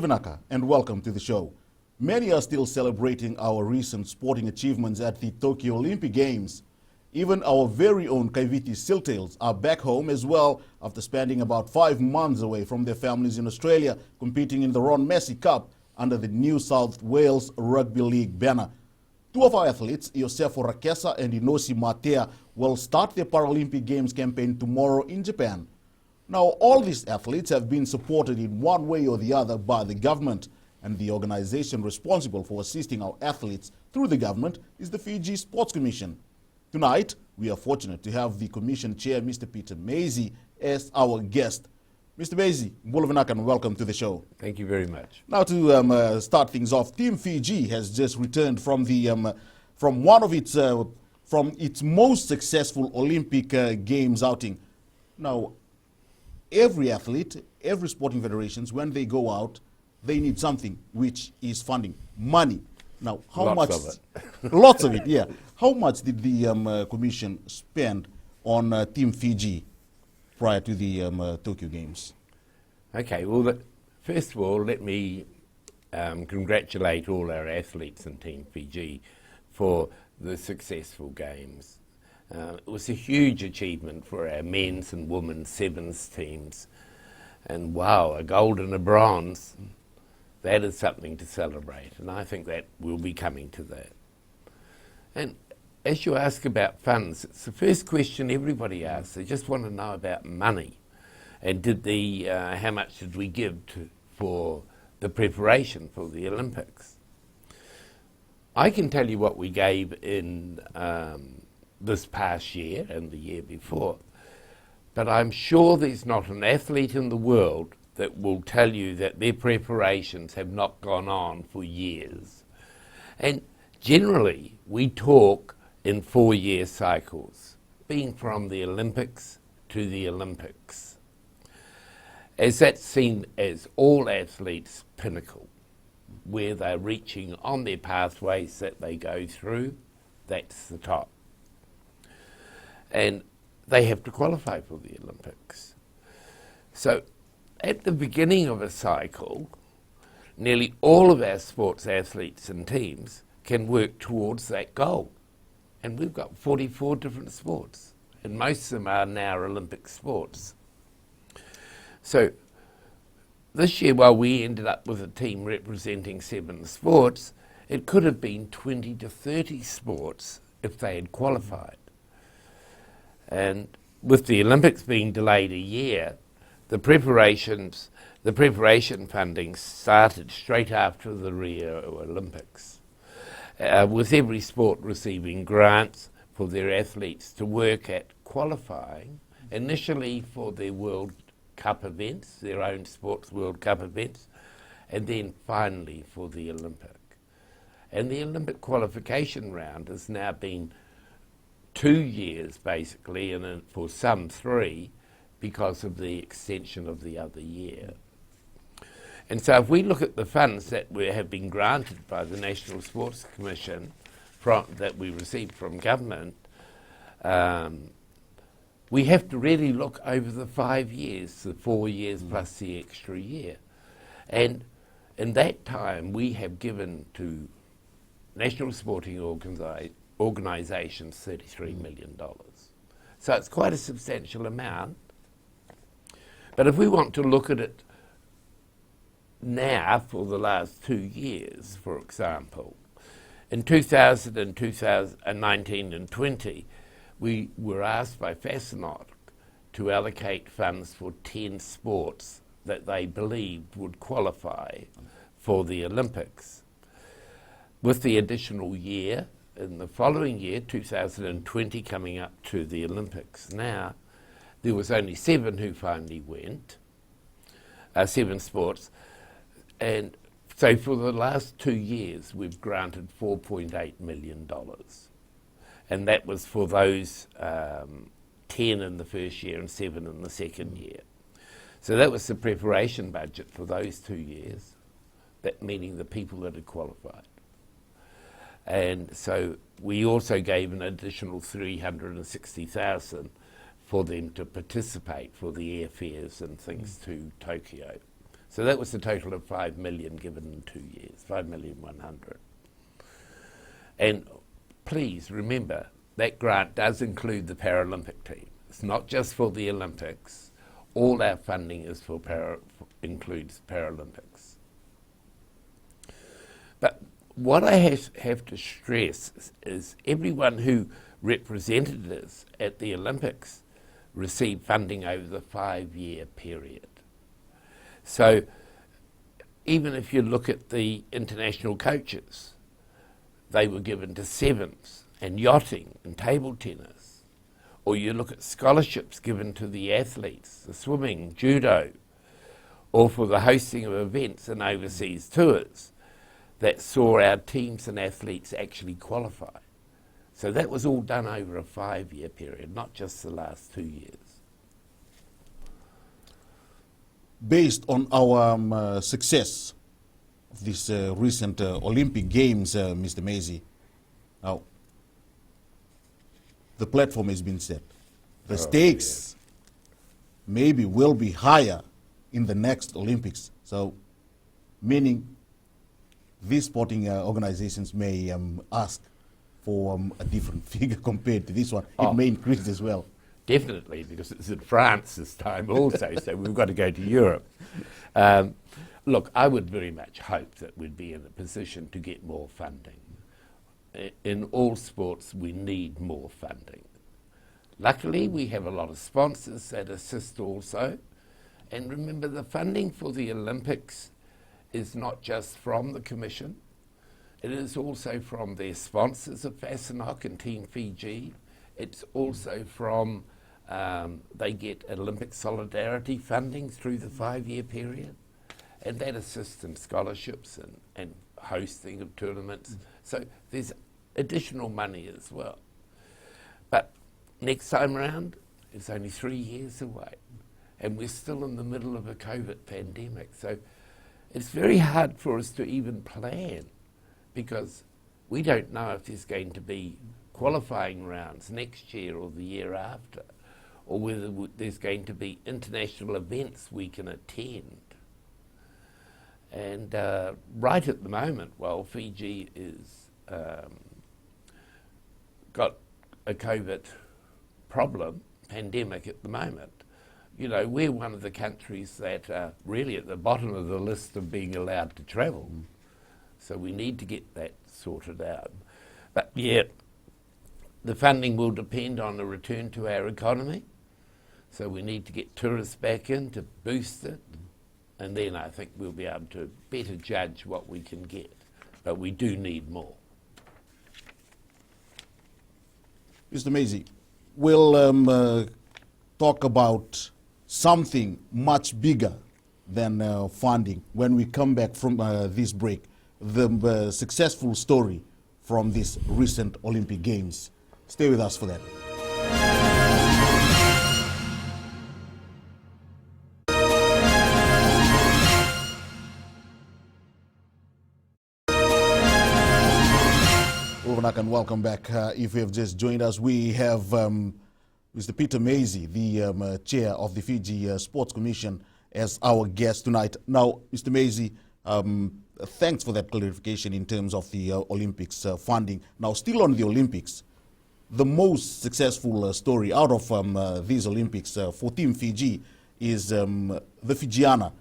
Mbulavinaka, and welcome to the show. Many are still celebrating our recent sporting achievements at the Tokyo Olympic Games. Even our very own Kaiviti Siltails are back home as well after spending about 5 months away from their families in Australia, competing in the Ron Massey Cup under the New South Wales Rugby League banner. Two of our athletes, Yosefo Rakesa and Inosi Matea, will start their Paralympic Games campaign tomorrow in Japan. Now, all these athletes have been supported in one way or the other by the government, and the organization responsible for assisting our athletes through the government is the Fiji Sports Commission. Tonight, we are fortunate to have the Commission Chair, Mr. Peter Mazey, as our guest. Mr. Mazey, Mbulavinaka, and welcome to the show. Thank you very much. Now, to start things off, Team Fiji has just returned from its most successful Olympic Games outing. Now, every athlete, every sporting federations, when they go out, they need something, which is funding, money. Now, how much? Lots of it. Lots of it, yeah. How much did the Commission spend on Team Fiji prior to the Tokyo Games? Okay, well, first of all, let me congratulate all our athletes in Team Fiji for the successful games. It was a huge achievement for our men's and women's sevens teams. And wow, a gold and a bronze, that is something to celebrate. And I think that we'll be coming to that. And as you ask about funds, it's the first question everybody asks. They just want to know about money. And how much did we give for the preparation for the Olympics? I can tell you what we gave in this past year and the year before, but I'm sure there's not an athlete in the world that will tell you that their preparations have not gone on for years. And generally, we talk in 4-year cycles, being from the Olympics to the Olympics, as that's seen as all athletes' pinnacle, where they're reaching on their pathways that they go through. That's the top. And they have to qualify for the Olympics. So at the beginning of a cycle, nearly all of our sports athletes and teams can work towards that goal. And we've got 44 different sports, and most of them are now Olympic sports. So this year, while we ended up with a team representing 7 sports, it could have been 20 to 30 sports if they had qualified. And with the Olympics being delayed a year, the preparation funding started straight after the Rio Olympics, with every sport receiving grants for their athletes to work at qualifying, initially for their World Cup events, their own sports World Cup events, and then finally for the Olympic. And the Olympic qualification round has now been 2 years basically, and for some 3, because of the extension of the other year. And so if we look at the funds that have been granted by the National Sports Commission that we received from government, we have to really look over the 5 years, the 4 years plus the extra year. And in that time, we have given to national sporting organisations $33 million. So it's quite a substantial amount. But if we want to look at it now for the last 2 years, for example, in 2019 and 20, we were asked by Vaccination to allocate funds for 10 sports that they believed would qualify for the Olympics. With the additional year, in the following year, 2020, coming up to the Olympics now, there was only 7 who finally went, 7 sports. And so for the last 2 years, we've granted $4.8 million. And that was for those 10 in the first year and 7 in the second year. So that was the preparation budget for those 2 years, that meaning the people that had qualified. And so we also gave an additional $360,000 for them to participate for the airfares and things to Tokyo. So that was a total of 5 million given in 2 years, 5,100,000. And please remember, that grant does include the Paralympic team. It's not just for the Olympics. All our funding is for includes Paralympics. But what I have to stress is everyone who represented us at the Olympics received funding over the 5-year period. So even if you look at the international coaches, they were given to sevens and yachting and table tennis. Or you look at scholarships given to the athletes, the swimming, judo, or for the hosting of events and overseas tours that saw our teams and athletes actually qualify. So that was all done over a 5-year period, not just the last 2 years. Based on our success of this recent Olympic Games, Mr. Mazey, now the platform has been set. The stakes maybe will be higher in the next Olympics. So, meaning these sporting organizations may ask for a different figure compared to this one. It may increase as well. Definitely, because it's in France this time also, so we've got to go to Europe. Look, I would very much hope that we'd be in a position to get more funding. In all sports, we need more funding. Luckily, we have a lot of sponsors that assist also. And remember, the funding for the Olympics is not just from the Commission. It is also from their sponsors of Vaccination and Team Fiji. It's also from, they get Olympic Solidarity funding through the 5-year period. And that assists in scholarships and hosting of tournaments. So there's additional money as well. But next time round, it's only 3 years away. And we're still in the middle of a COVID pandemic. So it's very hard for us to even plan, because we don't know if there's going to be qualifying rounds next year or the year after, or whether there's going to be international events we can attend. And right at the moment, while Fiji is got a COVID problem, pandemic at the moment, you know, we're one of the countries that are really at the bottom of the list of being allowed to travel. So we need to get that sorted out. But yeah, the funding will depend on a return to our economy. So we need to get tourists back in to boost it. And then I think we'll be able to better judge what we can get. But we do need more. Mr. Mazey, we'll talk about something much bigger than funding when we come back from this break, the successful story from this recent Olympic Games. Stay with us for that. And welcome back. If you have just joined us, we have Mr. Peter Mazey, the chair of the Fiji Sports Commission, as our guest tonight. Now, Mr. Mazey, thanks for that clarification in terms of the Olympics funding. Now, still on the Olympics, the most successful story out of these Olympics for Team Fiji is the Fijiana.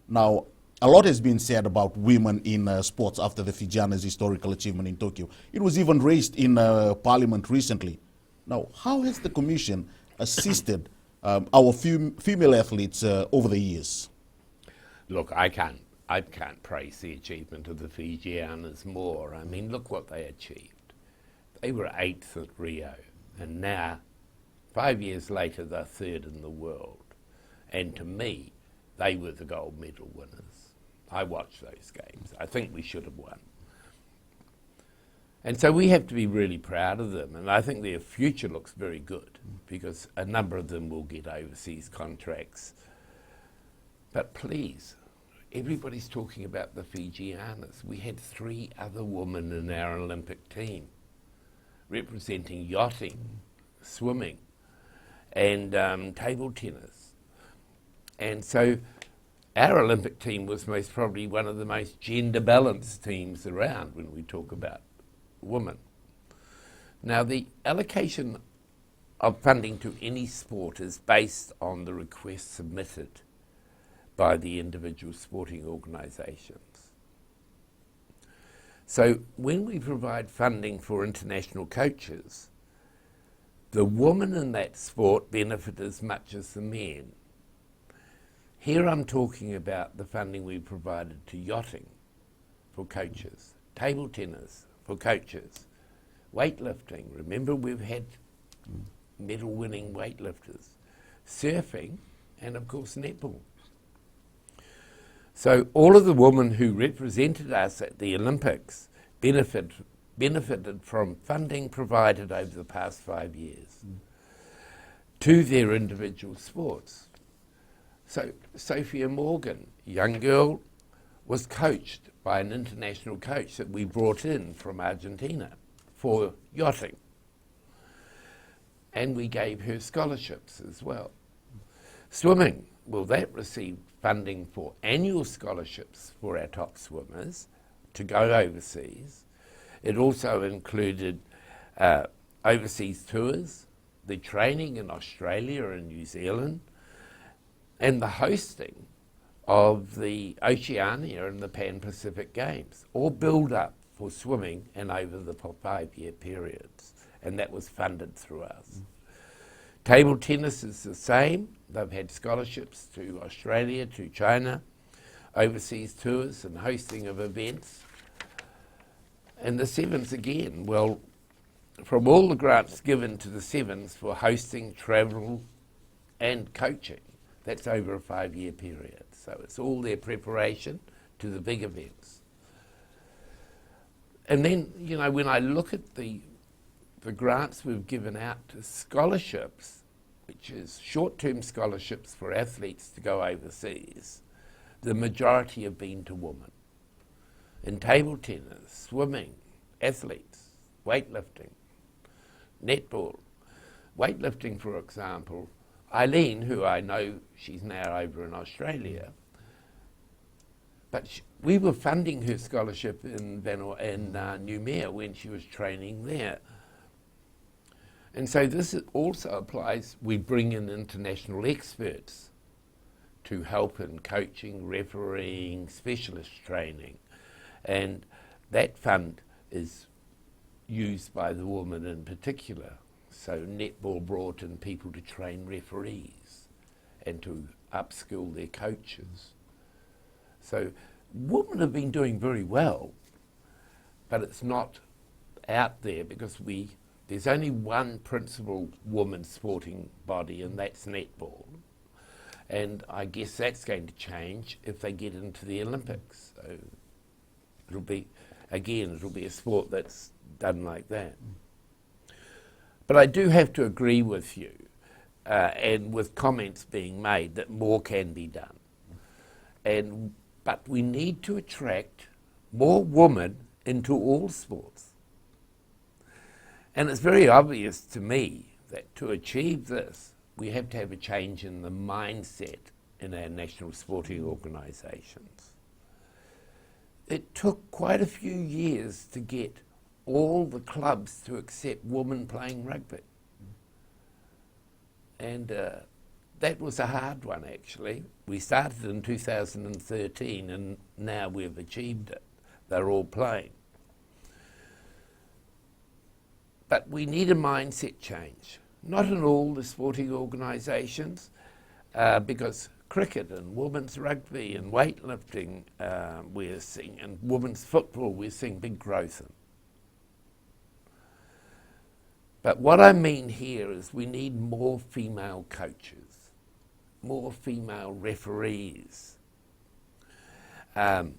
Now, a lot has been said about women in sports after the Fijiana's historical achievement in Tokyo. It was even raised in Parliament recently. Now, how has the Commission assisted our female athletes over the years? Look, I can't praise the achievement of the Fijianas more. I mean, look what they achieved. They were 8th at Rio, and now, 5 years later, they're 3rd in the world. And to me, they were the gold medal winners. I watched those games. I think we should have won. And so we have to be really proud of them, and I think their future looks very good, because a number of them will get overseas contracts. But please, everybody's talking about the Fijianas. We had 3 other women in our Olympic team representing yachting, swimming, and table tennis. And so our Olympic team was most probably one of the most gender balanced teams around when we talk about women. Now, the allocation of funding to any sport is based on the request submitted by the individual sporting organisations. So when we provide funding for international coaches, the women in that sport benefit as much as the men. Here I'm talking about the funding we provided to yachting for coaches, table tennis for coaches, weightlifting. Remember, we've had medal-winning weightlifters, surfing, and of course netball. So all of the women who represented us at the Olympics benefited from funding provided over the past 5 years to their individual sports. So Sophia Morgan, young girl, was coached by an international coach that we brought in from Argentina for yachting. And we gave her scholarships as well. Swimming, well, that received funding for annual scholarships for our top swimmers to go overseas. It also included overseas tours, the training in Australia and New Zealand, and the hosting of the Oceania and the Pan-Pacific Games, all build up for swimming and over the 5-year periods, and that was funded through us. Table tennis is the same. They've had scholarships to Australia, to China, overseas tours and hosting of events. And the Sevens again, well, from all the grants given to the Sevens for hosting, travel and coaching, that's over a 5-year period. So it's all their preparation to the big events. And then, you know, when I look at the grants we've given out to scholarships, which is short-term scholarships for athletes to go overseas, the majority have been to women. In table tennis, swimming, athletes, weightlifting, netball. Weightlifting, for example, Eileen, who I know, she's now over in Australia, but we were funding her scholarship in Noumea when she was training there. And so this also applies, we bring in international experts to help in coaching, refereeing, specialist training. And that fund is used by the women in particular. So netball brought in people to train referees and to upskill their coaches. So women have been doing very well, but it's not out there because there's only one principal women's sporting body, and that's netball. And I guess that's going to change if they get into the Olympics. So it'll be a sport that's done like that. But I do have to agree with you, and with comments being made, that more can be done. But we need to attract more women into all sports. And it's very obvious to me that to achieve this, we have to have a change in the mindset in our national sporting organisations. It took quite a few years to get all the clubs to accept women playing rugby. And that was a hard one, actually. We started in 2013 and now we've achieved it. They're all playing. But we need a mindset change. Not in all the sporting organisations, because cricket and women's rugby and weightlifting we're seeing, and women's football we're seeing big growth in. But what I mean here is we need more female coaches, more female referees. And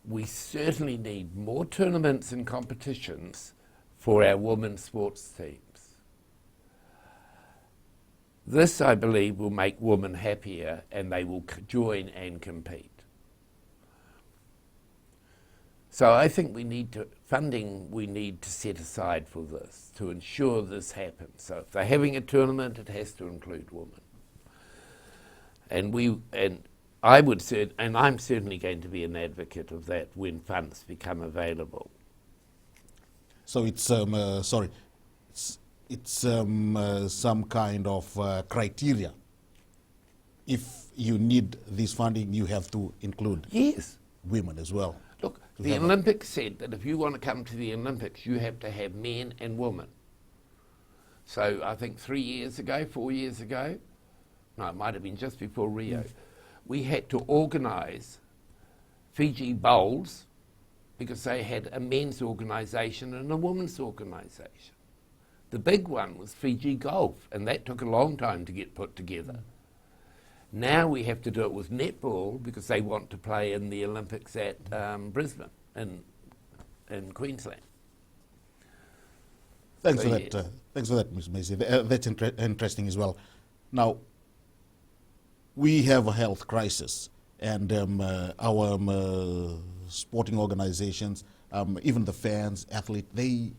we certainly need more tournaments and competitions for our women's sports teams. This, I believe, will make women happier and they will join and compete. So I think we need to set aside for this to ensure this happens. So if they're having a tournament, it has to include women. and I'm certainly going to be an advocate of that when funds become available. So it's some kind of criteria. If you need this funding, you have to include women as well. Look, the Olympics said that if you want to come to the Olympics, you have to have men and women. So I think 4 years ago, no, it might have been just before Rio, we had to organise Fiji Bowls because they had a men's organisation and a women's organisation. The big one was Fiji Golf, and that took a long time to get put together. Now we have to do it with netball because they want to play in the Olympics at Brisbane in Queensland. Thanks for that, Ms. Mazey. That's interesting as well. Now, we have a health crisis, and our sporting organizations, even the fans, athletes, they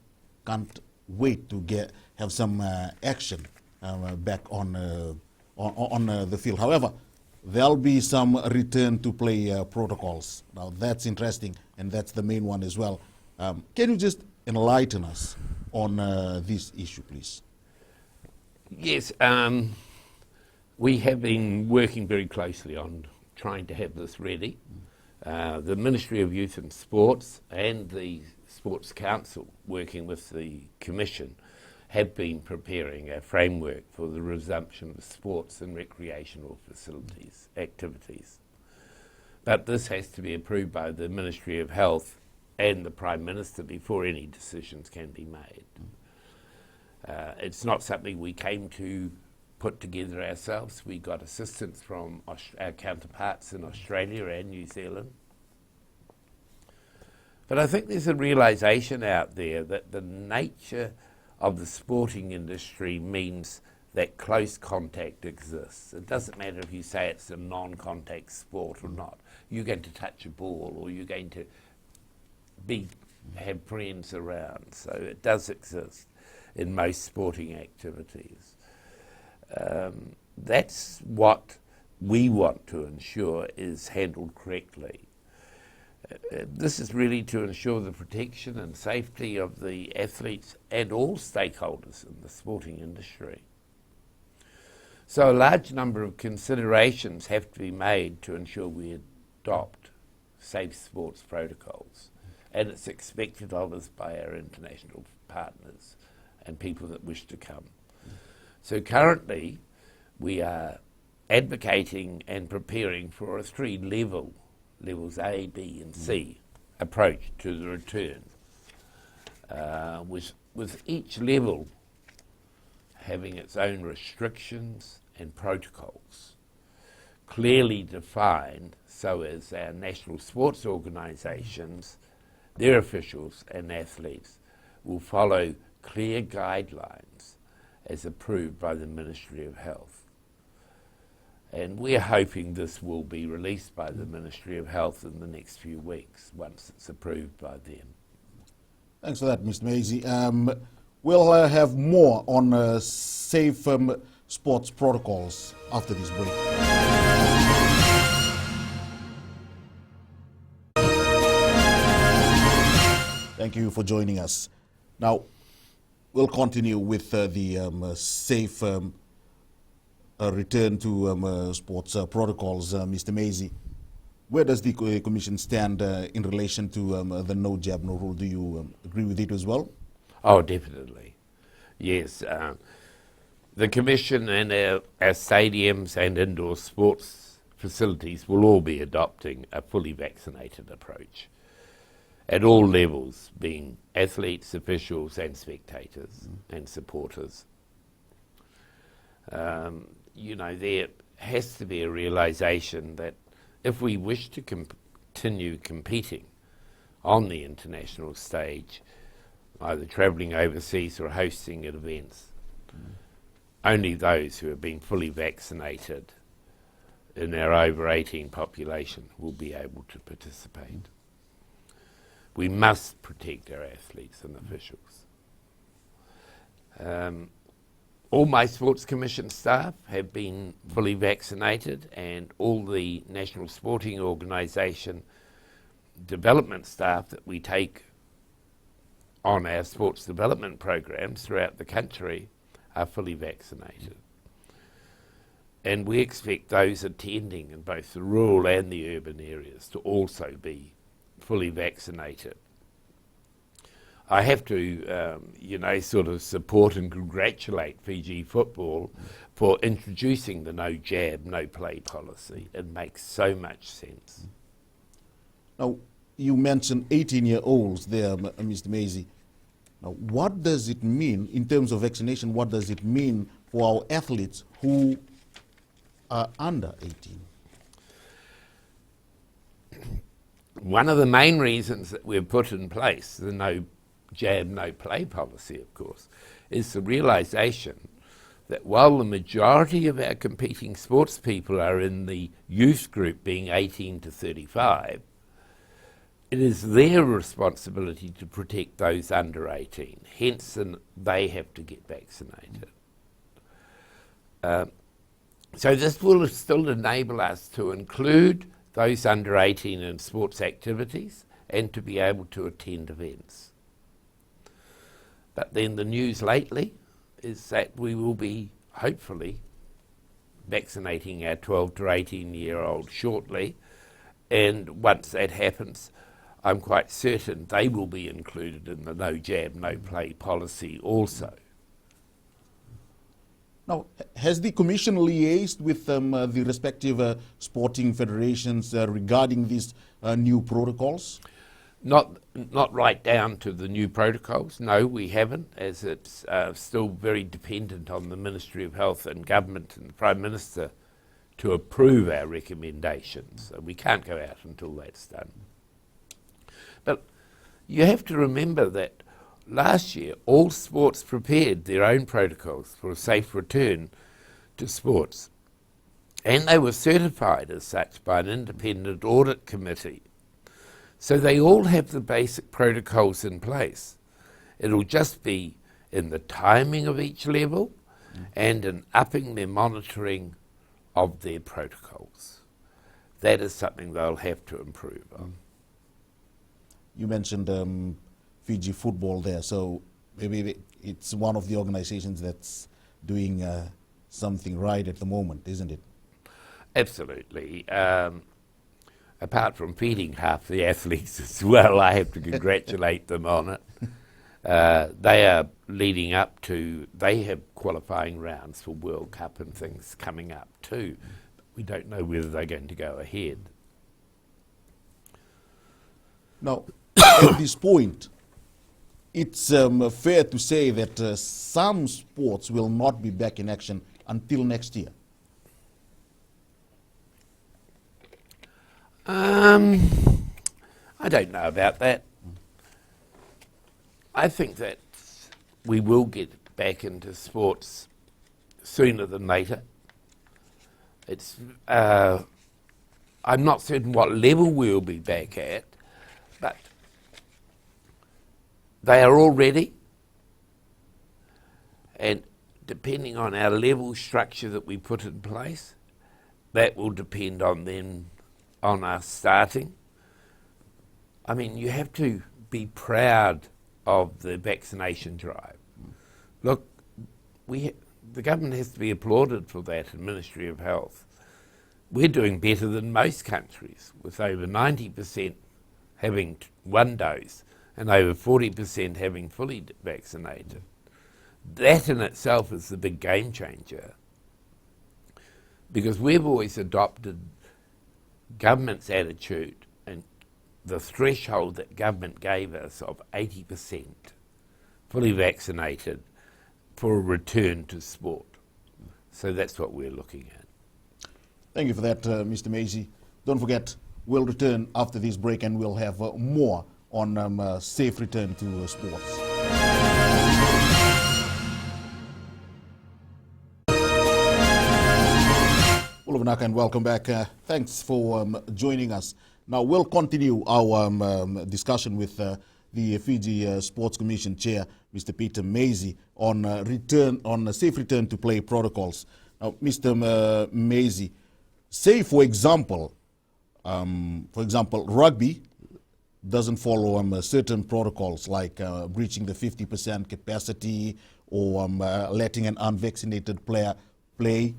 can't wait to have some action back on the field. However, there'll be some return to play protocols. Now, that's interesting, and that's the main one as well. Can you just enlighten us on this issue, please? Yes, we have been working very closely on trying to have this ready. The Ministry of Youth and Sports and the Sports Council, working with the Commission, have been preparing a framework for the resumption of sports and recreational facilities, activities. But this has to be approved by the Ministry of Health and the Prime Minister before any decisions can be made. It's not something we came to put together ourselves. We got assistance from our counterparts in Australia and New Zealand. But I think there's a realisation out there that the nature of the sporting industry means that close contact exists. It doesn't matter if you say it's a non-contact sport or not. You're going to touch a ball or you're going to have friends around. So it does exist in most sporting activities. That's what we want to ensure is handled correctly. This is really to ensure the protection and safety of the athletes and all stakeholders in the sporting industry. So a large number of considerations have to be made to ensure we adopt safe sports protocols, and it's expected of us by our international partners and people that wish to come. So currently we are advocating and preparing for a levels A, B and C approach to the return, with each level having its own restrictions and protocols clearly defined so as our national sports organisations, their officials and athletes will follow clear guidelines as approved by the Ministry of Health. And we're hoping this will be released by the Ministry of Health in the next few weeks, once it's approved by them. Thanks for that, Mr. Mazey. We'll have more on safe sports protocols after this break. Thank you for joining us. Now, we'll continue with the safe return to sports protocols. Mr. Mazey, where does the Commission stand in relation to the no jab, no rule? Do you agree with it as well? Oh, definitely. Yes. The Commission and our stadiums and indoor sports facilities will all be adopting a fully vaccinated approach at all levels, being athletes, officials and spectators and supporters. There has to be a realisation that if we wish to continue competing on the international stage, either travelling overseas or hosting at events, only those who have been fully vaccinated in our over 18 population will be able to participate. We must protect our athletes and officials. All my Sports Commission staff have been fully vaccinated, and all the National Sporting Organisation development staff that we take on our sports development programs throughout the country are fully vaccinated. And we expect those attending in both the rural and the urban areas to also be fully vaccinated. I have to, sort of support and congratulate Fiji football for introducing the no jab, no play policy. It makes so much sense. Now, you mentioned 18-year-olds there, Mr. Mazey. Now, what does it mean in terms of vaccination? What does it mean for our athletes who are under 18? One of the main reasons that we've put in place the no jab, no play policy, of course, is the realisation that while the majority of our competing sports people are in the youth group, being 18 to 35, it is their responsibility to protect those under 18, hence they have to get vaccinated. So this will still enable us to include those under 18 in sports activities and to be able to attend events. But then the news lately is that we will be, hopefully, vaccinating our 12 to 18-year-olds shortly, and once that happens, I'm quite certain they will be included in the no jab, no play policy also. Now, has the Commission liaised with the respective sporting federations regarding these new protocols? Not right down to the new protocols, no, we haven't, as it's still very dependent on the Ministry of Health and Government and the Prime Minister to approve our recommendations. So we can't go out until that's done. But you have to remember that last year all sports prepared their own protocols for a safe return to sports, and they were certified as such by an independent audit committee. So they all have the basic protocols in place. It'll just be in the timing of each level and in upping their monitoring of their protocols. That is something they'll have to improve on. You mentioned Fiji football there, so maybe it's one of the organizations that's doing something right at the moment, isn't it? Absolutely. Apart from feeding half the athletes as well, I have to congratulate them on it. They are leading up to, they have qualifying rounds for World Cup and things coming up too. We don't know whether they're going to go ahead. Now, at this point, it's fair to say that some sports will not be back in action until next year. I don't know about that. I think that we will get back into sports sooner than later. It's I'm not certain what level we'll be back at, but they are all ready, and depending on our level structure that we put in place, that will depend on them, on us starting. I mean, you have to be proud of the vaccination drive. Look, the government has to be applauded for that, and Ministry of Health. We're doing better than most countries, with over 90% having one dose and over 40% having fully vaccinated. That in itself is the big game changer, because we've always adopted government's attitude and the threshold that government gave us of 80% fully vaccinated for a return to sport. So that's what we're looking at. Thank you for that, Mr. Mazey. Don't forget, we'll return after this break and we'll have more on safe return to sports. Uluvanaka, and welcome back. Thanks for joining us. Now we'll continue our discussion with the Fiji Sports Commission Chair, Mr. Peter Mazey, on safe return to play protocols. Now, Mr. Mazey, say for example, rugby doesn't follow certain protocols like breaching the 50% capacity or letting an unvaccinated player play.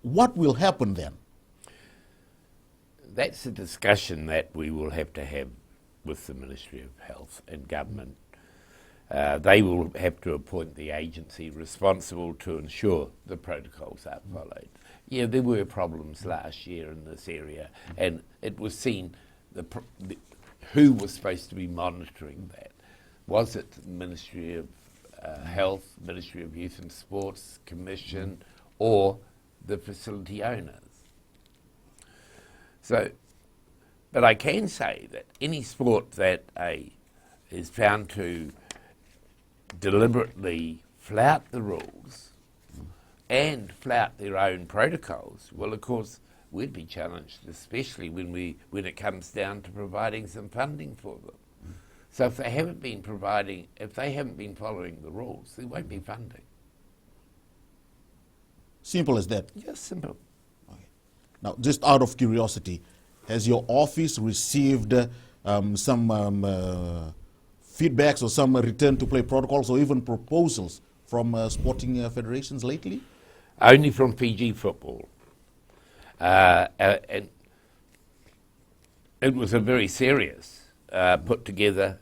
What will happen then? That's a discussion that we will have to have with the Ministry of Health and Government. They will have to appoint the agency responsible to ensure the protocols are followed. Yeah, there were problems last year in this area, and it was seen who was supposed to be monitoring that. Was it the Ministry of Health, Ministry of Youth and Sports, Commission, or the facility owners? So, but I can say that any sport that is found to deliberately flout the rules and flout their own protocols, well, of course, we'd be challenged, especially when it comes down to providing some funding for them. So if they haven't been following the rules, there won't be funding. Simple as that. Just simple. Okay. Now, just out of curiosity, has your office received some feedbacks or some return to play protocols or even proposals from sporting federations lately? Only from Fiji football. And it was a very serious put together,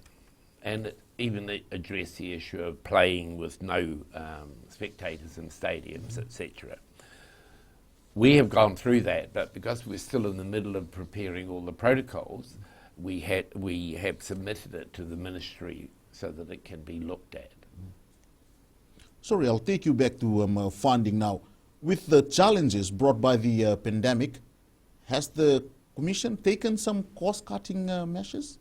and it even addressed the issue of playing with no spectators in stadiums, etc. We have gone through that, but because we're still in the middle of preparing all the protocols, we have submitted it to the ministry so that it can be looked at. Sorry, I'll take you back to funding now. With the challenges brought by the pandemic, has the Commission taken some cost-cutting measures?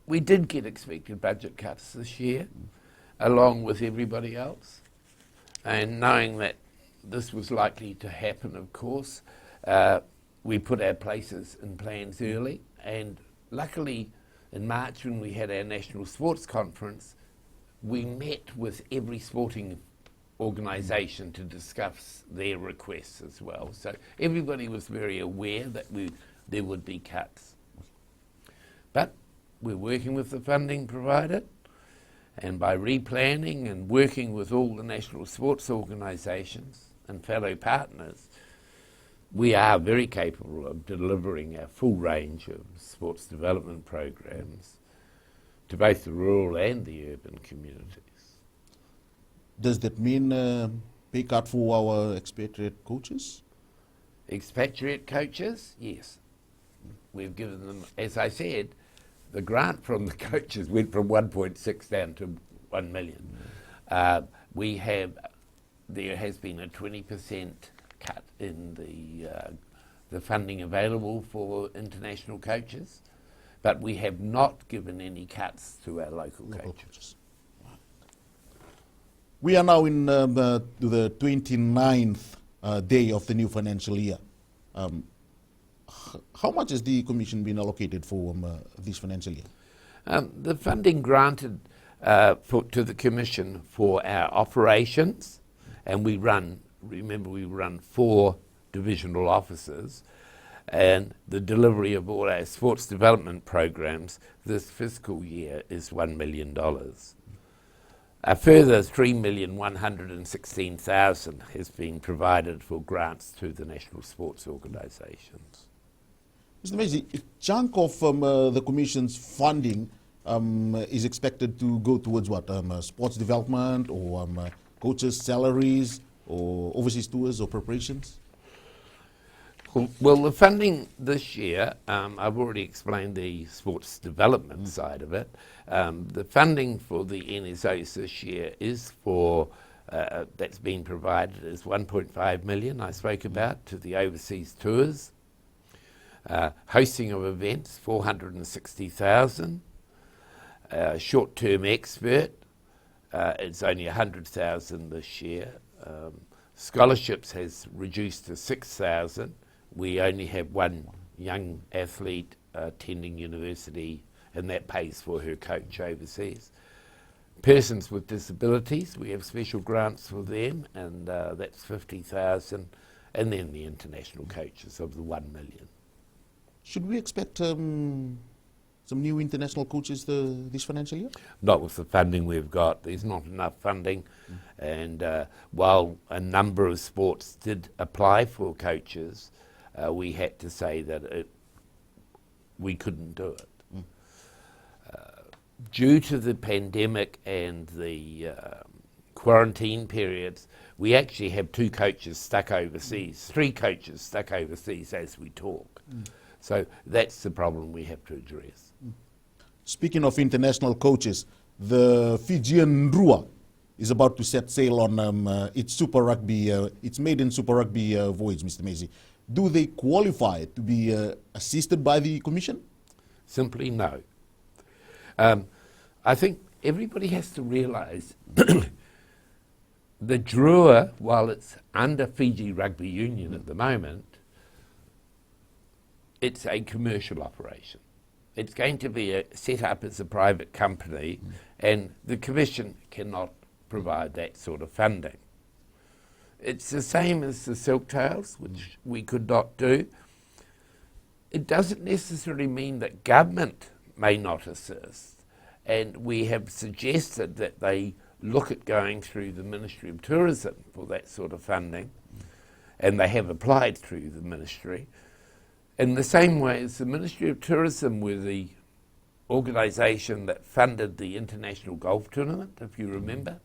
We did get expected budget cuts this year, along with everybody else. And knowing that this was likely to happen, of course, we put our places in plans early. And luckily, in March, when we had our National Sports Conference, we met with every sporting organisation to discuss their requests as well. So everybody was very aware that there would be cuts. But we're working with the funding provided, and by replanning and working with all the national sports organisations and fellow partners, we are very capable of delivering a full range of sports development programs to both the rural and the urban communities. Does that mean pay cut for our expatriate coaches? Expatriate coaches, yes. We've given them, as I said, the grant from the coaches went from 1.6 down to 1 million. There has been a 20% cut in the funding available for international coaches, but we have not given any cuts to our local coaches. We are now in the 29th day of the new financial year. How much has the Commission been allocated for this financial year? The funding granted to the Commission for our operations, and we run 4 divisional offices, and the delivery of all our sports development programs this fiscal year is $1 million. A further $3,116,000 has been provided for grants to the national sports organisations. Mr. Mazey, a chunk of the Commission's funding is expected to go towards what? Sports development or coaches' salaries or overseas tours or preparations? Well, the funding this year, I've already explained the sports development side of it. The funding for the NSOs this year is that's been provided is 1.5 million I spoke about to the overseas tours. Hosting of events, 460,000. Short-term expert, it's only 100,000 this year. Scholarships has reduced to 6,000. We only have one young athlete attending university, and that pays for her coach overseas. Persons with disabilities, we have special grants for them, and that's 50,000, and then the international coaches of the 1 million. Should we expect some new international coaches this financial year? Not with the funding we've got. There's not enough funding, and while a number of sports did apply for coaches, we had to say that we couldn't do it. Due to the pandemic and the quarantine periods, we actually have 2 coaches stuck overseas, 3 coaches stuck overseas as we talk. So that's the problem we have to address. Speaking of international coaches, the Fijian Rua is about to set sail on its Super Rugby, its maiden Super Rugby voyage, Mr. Mazey. Do they qualify to be assisted by the Commission? Simply no. I think everybody has to realise the Drua, while it's under Fiji Rugby Union at the moment, it's a commercial operation. It's going to be set up as a private company, and the Commission cannot provide that sort of funding. It's the same as the Silktails, which we could not do. It doesn't necessarily mean that government may not assist, and we have suggested that they look at going through the Ministry of Tourism for that sort of funding, and they have applied through the Ministry. In the same way as the Ministry of Tourism were the organisation that funded the International Golf Tournament, if you remember,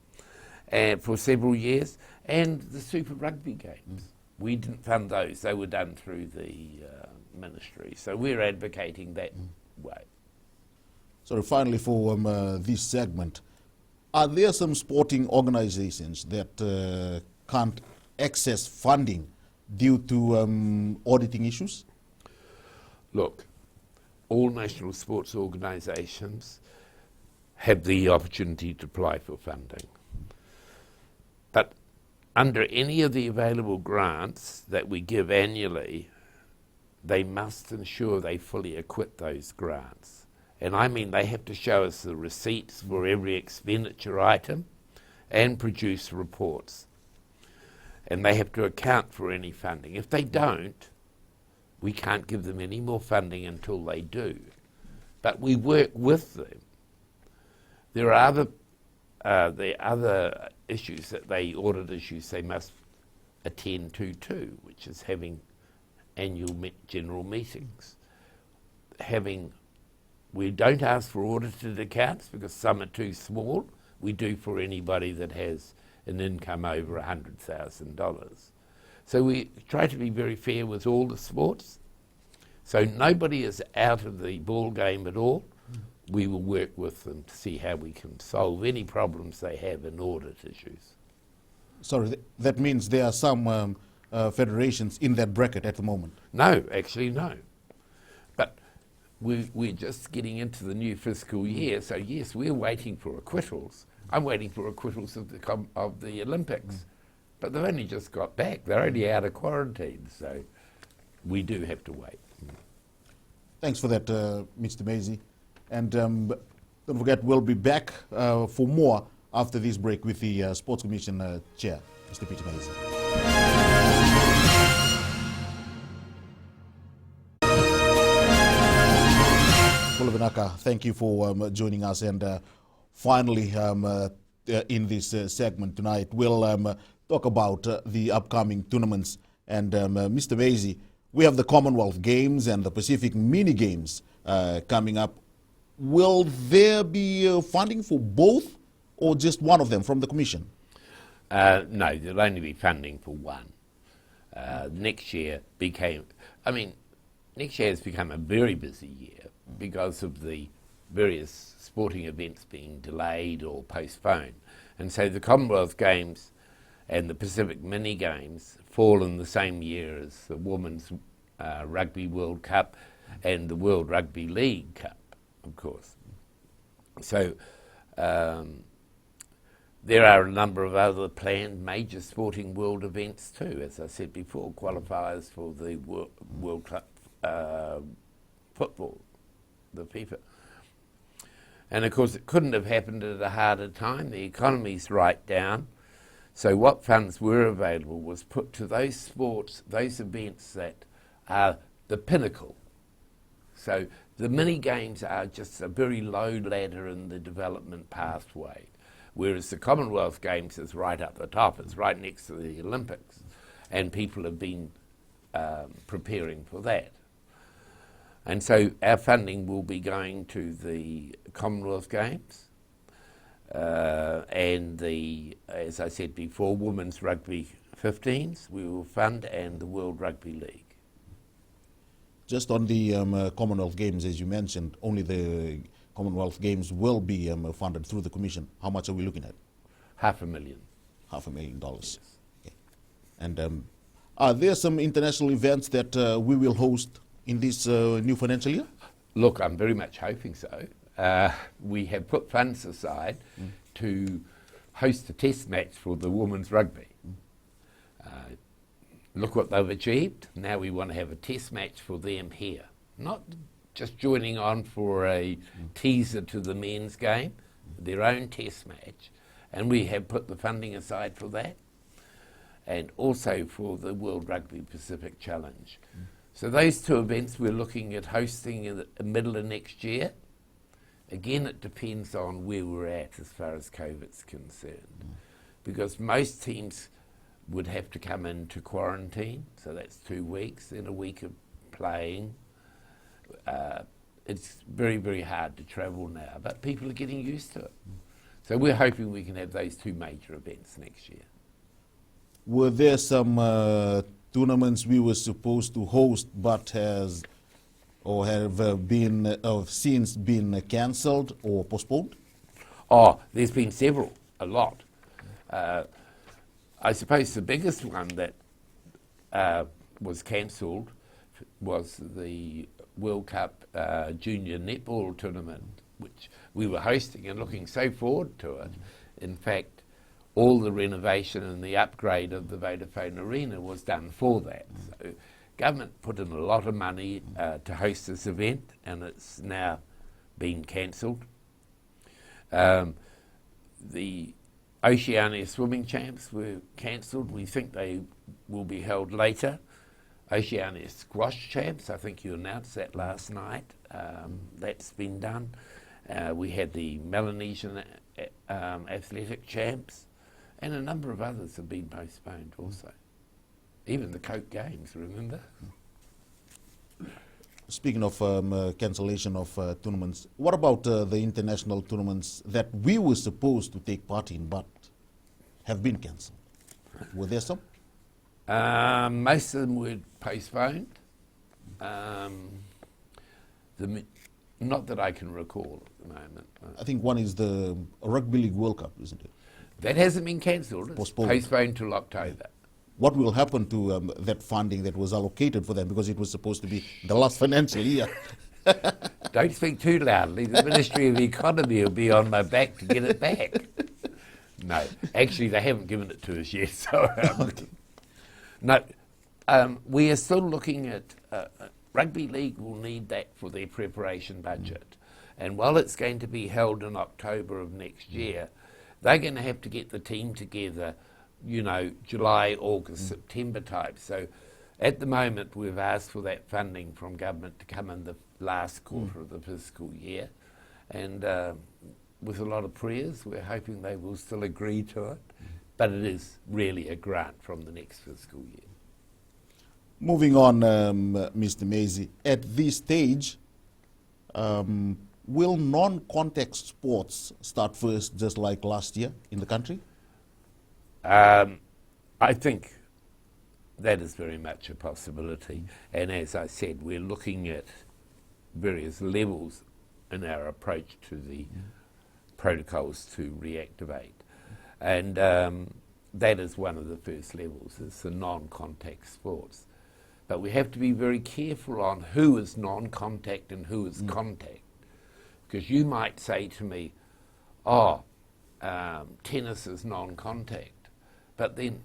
for several years, and the Super Rugby games. We didn't fund those, they were done through the Ministry. So we're advocating that way. So finally for this segment, are there some sporting organizations that can't access funding due to auditing issues? Look, all national sports organisations have the opportunity to apply for funding. But under any of the available grants that we give annually, they must ensure they fully acquit those grants. And I mean they have to show us the receipts for every expenditure item and produce reports. And they have to account for any funding. If they don't, we can't give them any more funding until they do. But we work with them. There are other issues that audit issues they must attend to too, which is having annual general meetings. We don't ask for audited accounts because some are too small. We do for anybody that has an income over $100,000. So we try to be very fair with all the sports. So nobody is out of the ball game at all. We will work with them to see how we can solve any problems they have in audit issues. Sorry, that means there are some federations in that bracket at the moment? No, actually no. But we're just getting into the new fiscal year, so yes, we're waiting for acquittals. I'm waiting for acquittals of the Olympics. But they've only just got back. They're only out of quarantine, so we do have to wait. Thanks for that, Mr. Mazey. And don't forget, we'll be back for more after this break with the Sports Commission Chair, Mr. Peter Mazey. Kulavinaka, thank you for joining us. And finally, in this segment tonight, we'll talk about the upcoming tournaments. And Mr. Mazey, we have the Commonwealth Games and the Pacific Mini Games coming up. Will there be funding for both or just one of them from the Commission? No, there'll only be funding for one. Next year has become a very busy year because of the various sporting events being delayed or postponed. And so the Commonwealth Games and the Pacific Mini Games fall in the same year as the Women's Rugby World Cup and the World Rugby League Cup, of course. So there are a number of other planned major sporting world events too, as I said before, qualifiers for the World football, the FIFA. And of course it couldn't have happened at a harder time. The economy's right down. So what funds were available was put to those sports, those events that are the pinnacle. So the mini games are just a very low ladder in the development pathway, whereas the Commonwealth Games is right up the top. It's right next to the Olympics, and people have been preparing for that. And so our funding will be going to the Commonwealth Games and the, as I said before, Women's Rugby 15s we will fund, and the World Rugby League. Just on the Commonwealth Games, as you mentioned, only the Commonwealth Games will be funded through the Commission. How much are we looking at? $500,000. $500,000. Yes. Okay. And are there some international events that we will host in this new financial year? Look, I'm very much hoping so. We have put funds aside to host a test match for the women's rugby. Look what they've achieved. Now we want to have a test match for them here. Not just joining on for a teaser to the men's game, their own test match. And we have put the funding aside for that. And also for the World Rugby Pacific Challenge. So those two events we're looking at hosting in the middle of next year. Again, it depends on where we're at as far as COVID's concerned. Because most teams would have to come into quarantine, so that's 2 weeks, then a week of playing. It's very, very hard to travel now, but people are getting used to it. So we're hoping we can have those two major events next year. Were there some tournaments we were supposed to host but have since been cancelled or postponed? Oh, there's been several, a lot. I suppose the biggest one that was cancelled was the World Cup Junior Netball Tournament, which we were hosting and looking so forward to it. In fact, all the renovation and the upgrade of the Vodafone Arena was done for that. So government put in a lot of money to host this event, and it's now been cancelled. The Oceania Swimming Champs were cancelled. We think they will be held later. Oceania Squash Champs, I think you announced that last night. That's been done. We had the Melanesian Athletic Champs, and a number of others have been postponed also. Even the Coke Games, remember? Speaking of cancellation of tournaments, what about the international tournaments that we were supposed to take part in but have been cancelled? Were there some? Most of them were postponed. Not that I can recall at the moment. I think one is the Rugby League World Cup, isn't it? That hasn't been cancelled. It's postponed till October. What will happen to that funding that was allocated for them, because it was supposed to be the last financial year? Don't speak too loudly. The Ministry of Economy will be on my back to get it back. No, actually they haven't given it to us yet. So no, we are still looking at Rugby League will need that for their preparation budget. And while it's going to be held in October of next year, they're going to have to get the team together, you know, July, August, September type. So at the moment we've asked for that funding from government to come in the last quarter of the fiscal year. And with a lot of prayers, we're hoping they will still agree to it. But it is really a grant from the next fiscal year. Moving on, Mr. Mazey, at this stage, will non-contact sports start first just like last year in the country? I think that is very much a possibility. And as I said, we're looking at various levels in our approach to the protocols to reactivate. And that is one of the first levels, is the non-contact sports. But we have to be very careful on who is non-contact and who is contact. Because you might say to me, tennis is non-contact, but then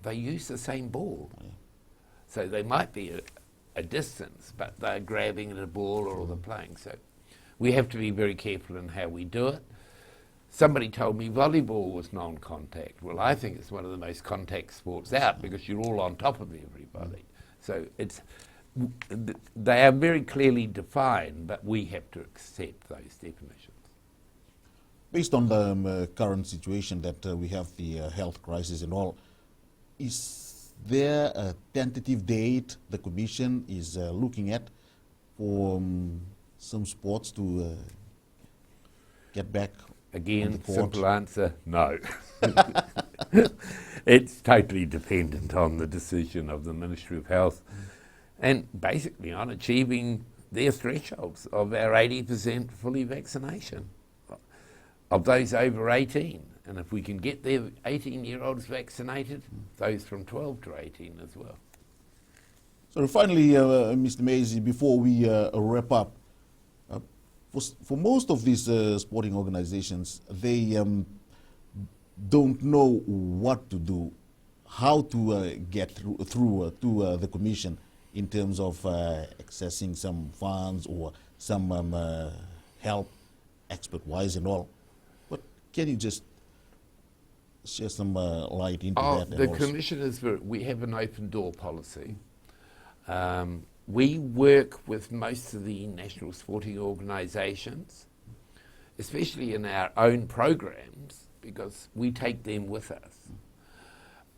they use the same ball. So they might be a distance, but they're grabbing at a ball or they're playing. So we have to be very careful in how we do it. Somebody told me volleyball was non-contact. Well, I think it's one of the most contact sports out because you're all on top of everybody. So they are very clearly defined, but we have to accept those definitions. Based on the current situation that we have the health crisis and all, is there a tentative date the Commission is looking at for some sports to get back? Again, simple answer, no. It's totally dependent on the decision of the Ministry of Health and basically on achieving their thresholds of our 80% fully vaccination of those over 18. And if we can get their 18-year-olds vaccinated, those from 12 to 18 as well. So finally, Mr. Mazey, before we wrap up, for most of these sporting organizations, they don't know what to do, how to get through to the Commission in terms of accessing some funds or some help, expert-wise and all. But can you just share some light into that? The Commission is we have an open door policy. We work with most of the national sporting organisations, especially in our own programs, because we take them with us.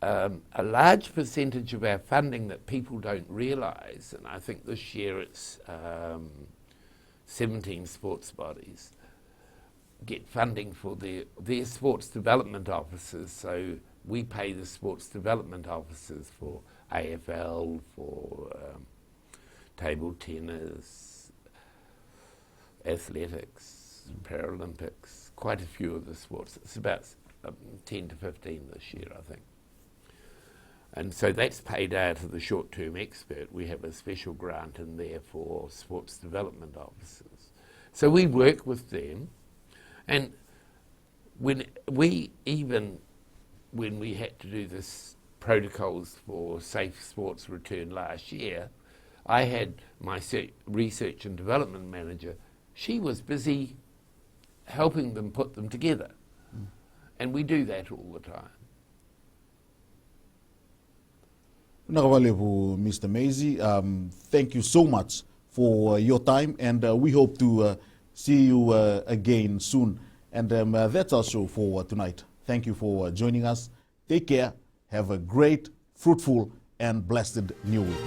A large percentage of our funding that people don't realise, and I think this year it's 17 sports bodies, get funding for their sports development officers. So we pay the sports development officers for AFL, for table tennis, athletics, Paralympics, quite a few of the sports. It's about 10 to 15 this year, I think. And so that's paid out of the short-term expert. We have a special grant in there for sports development officers. So we work with them, and when we had to do this protocols for safe sports return last year, I had my research and development manager. She was busy helping them put them together. And we do that all the time. Mr. Mazey, thank you so much for your time, and we hope to see you again soon. And that's our show for tonight. Thank you for joining us. Take care. Have a great, fruitful, and blessed new week.